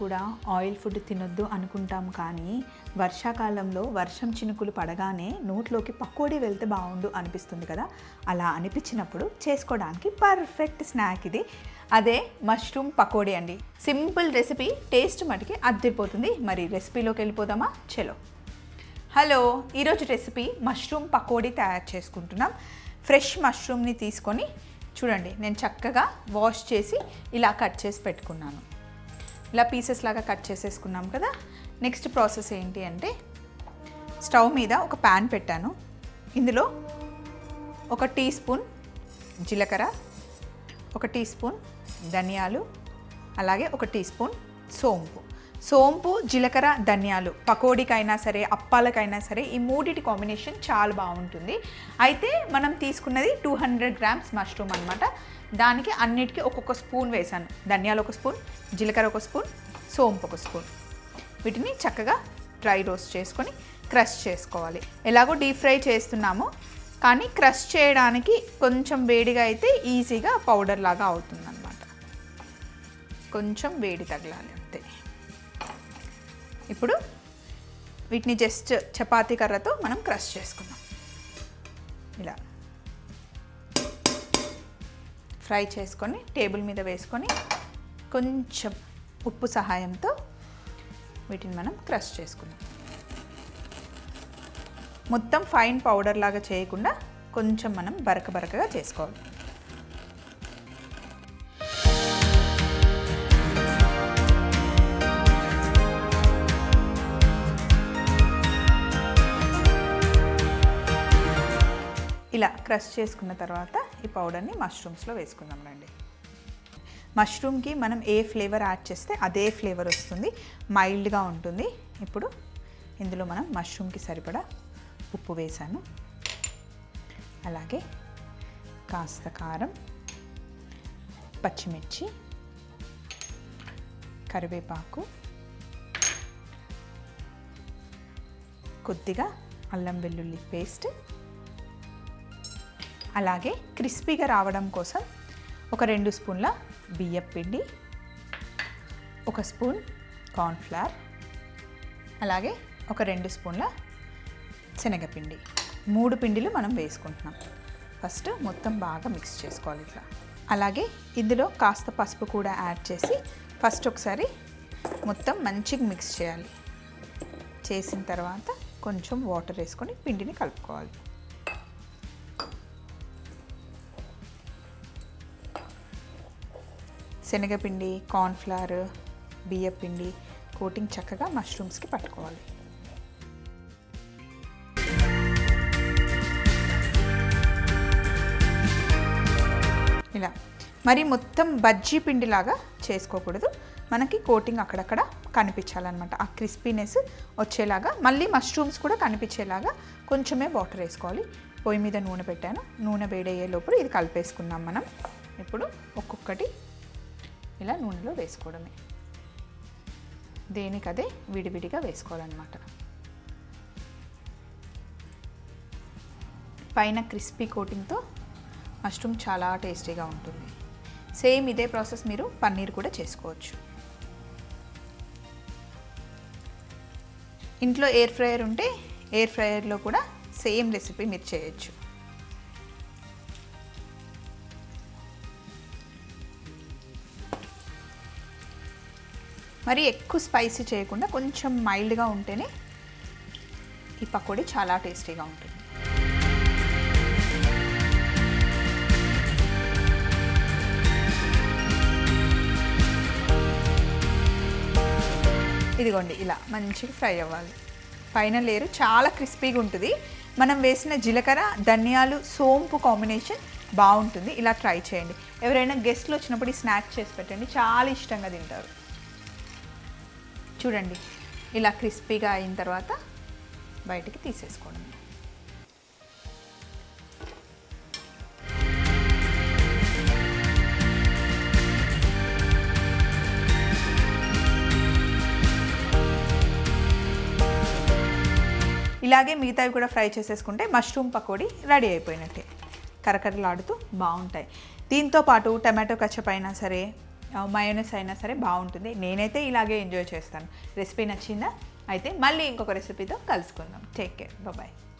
కూడా oil food తినొద్దు అనుకుంటాం, కానీ వర్షాకాలంలో వర్షం చినుకులు పడగానే నోట్లోకి పకోడీ వెళ్తే బాగుండు అనిపిస్తుంది కదా. అలా అనిపించినప్పుడు చేసుకోవడానికి పర్ఫెక్ట్ స్నాక్ ఇది. అదే మష్రూమ్ పకోడీ అండి. సింపుల్ రెసిపీ, టేస్ట్ మటుకి అద్దరిపోతుంది. మరి రెసిపీలోకి వెళ్ళిపోదామా? చలో. హలో, ఈరోజు రెసిపీ మష్రూమ్ పకోడీ తయారు చేసుకుంటున్నాం. ఫ్రెష్ మష్రూమ్ని తీసుకొని చూడండి, నేను చక్కగా వాష్ చేసి ఇలా కట్ చేసి పెట్టుకున్నాను. ఇలా పీసెస్ లాగా కట్ చేసేసుకున్నాం కదా. నెక్స్ట్ ప్రాసెస్ ఏంటి అంటే, స్టవ్ మీద ఒక ప్యాన్ పెట్టాను. ఇందులో 1 టీ స్పూన్ జీలకర్ర, 1 టీ స్పూన్ ధనియాలు, అలాగే 1 టీ స్పూన్ సోంపు, జీలకర్ర, ధనియాలు పకోడీకైనా సరే, అప్పాలకైనా సరే ఈ మూడిటి కాంబినేషన్ చాలా బాగుంటుంది. అయితే మనం తీసుకున్నది 200 గ్రామ్స్ మష్రూమ్ అనమాట. దానికి అన్నిటికీ ఒక్కొక్క స్పూన్ వేసాను. ధనియాలు 1 స్పూన్, జీలకర్ర 1 స్పూన్, సోంపు 1 స్పూన్. వీటిని చక్కగా డ్రై రోస్ట్ చేసుకొని క్రష్ చేసుకోవాలి. ఎలాగో డీప్ ఫ్రై చేస్తున్నాము, కానీ క్రష్ చేయడానికి కొంచెం వేడిగా అయితే ఈజీగా పౌడర్ లాగా అవుతుందన్నమాట. కొంచెం వేడి తగలాలి అంతే. ఇప్పుడు వీటిని జస్ట్ చపాతీ కర్రతో మనం క్రష్ చేసుకుందాం. ఇలా ఫ్రై చేసుకొని టేబుల్ మీద వేసుకొని కొంచెం ఉప్పు సహాయంతో వీటిని మనం క్రష్ చేసుకుందాం. మొత్తం ఫైన్ పౌడర్ లాగా చేయకుండా కొంచెం మనం బరకగా చేసుకోవాలి. ఇలా క్రష్ చేసుకున్న తర్వాత ఈ పౌడర్ని మష్రూమ్స్లో వేసుకుందాం రండి. మష్రూమ్కి మనం ఏ ఫ్లేవర్ యాడ్ చేస్తే అదే ఫ్లేవర్ వస్తుంది, మైల్డ్గా ఉంటుంది. ఇప్పుడు ఇందులో మనం మష్రూమ్కి సరిపడా ఉప్పు వేసాను, అలాగే కాస్త కారం, పచ్చిమిర్చి, కరివేపాకు, కొద్దిగా అల్లం వెల్లుల్లి పేస్ట్, అలాగే క్రిస్పీగా రావడం కోసం 2 స్పూన్ల బియ్యం పిండి, 1 స్పూన్ కార్న్ఫ్లవర్, అలాగే 2 స్పూన్ల శనగపిండి. 3 పిండిలు మనం వేసుకుంటున్నాం. ఫస్ట్ మొత్తం బాగా మిక్స్ చేసుకోవాలి ఇట్లా. అలాగే ఇందులో కాస్త పసుపు కూడా యాడ్ చేసి ఫస్ట్ ఒకసారి మొత్తం మంచిగా మిక్స్ చేయాలి. చేసిన తర్వాత కొంచెం వాటర్ వేసుకొని పిండిని కలుపుకోవాలి. శనగపిండి, కార్న్ఫ్లవర్, బియ్యం పిండి కోటింగ్ చక్కగా మష్రూమ్స్కి పట్టుకోవాలి. ఇలా మరి మొత్తం బజ్జీ పిండిలాగా చేసుకోకూడదు, మనకి కోటింగ్ అక్కడక్కడ కనిపించాలన్నమాట. ఆ క్రిస్పీనెస్ వచ్చేలాగా, మళ్ళీ మష్రూమ్స్ కూడా కనిపించేలాగా కొంచెమే వాటర్ వేసుకోవాలి. పొయ్యి మీద నూనె పెట్టాను, నూనె వేడయ్యే లోపల ఇది కలిపేసుకున్నాం మనం. ఇప్పుడు ఒక్కొక్కటి ఇలా నూనెలో వేసుకోవడమే, దేనికదే విడివిడిగా వేసుకోవాలన్నమాట. పైన క్రిస్పీ కోటింగ్తో మష్రూమ్ చాలా టేస్టీగా ఉంటుంది. సేమ్ ఇదే ప్రాసెస్ మీరు పన్నీర్ కూడా చేసుకోవచ్చు. ఇంట్లో ఎయిర్ ఫ్రైయర్ ఉంటే ఎయిర్ ఫ్రైయర్లో కూడా సేమ్ రెసిపీ మీరు చేయొచ్చు. మరి ఎక్కువ స్పైసీ చేయకుండా కొంచెం మైల్డ్గా ఉంటేనే ఈ పకోడీ చాలా టేస్టీగా ఉంటుంది. ఇదిగోండి, ఇలా మంచిగా ఫ్రై అవ్వాలి. పైన లేయర్ చాలా క్రిస్పీగా ఉంటుంది. మనం వేసిన జీలకర్ర, ధనియాలు, సోంపు కాంబినేషన్ బాగుంటుంది. ఇలా ట్రై చేయండి. ఎవరైనా గెస్ట్లు వచ్చినప్పుడు ఈ స్నాక్ చేసి పెట్టండి, చాలా ఇష్టంగా తింటారు. చూడండి, ఇలా క్రిస్పీగా అయిన తర్వాత బయటికి తీసేసుకోవడం. ఇలాగే మిగతావి కూడా ఫ్రై చేసేసుకుంటే మష్రూమ్ పకోడీ రెడీ అయిపోయినట్టే. కరకరలాడుతూ బాగుంటాయి. దీంతో పాటు టమాటో కచప్ అయినా సరే, మయోనైస్ అయినా సరే బాగుంటుంది. నేనైతే ఇలాగే ఎంజాయ్ చేస్తాను. రెసిపీ నచ్చిందా? అయితే మళ్ళీ ఇంకొక రెసిపీతో కలుసుకుందాం. Take care, bye.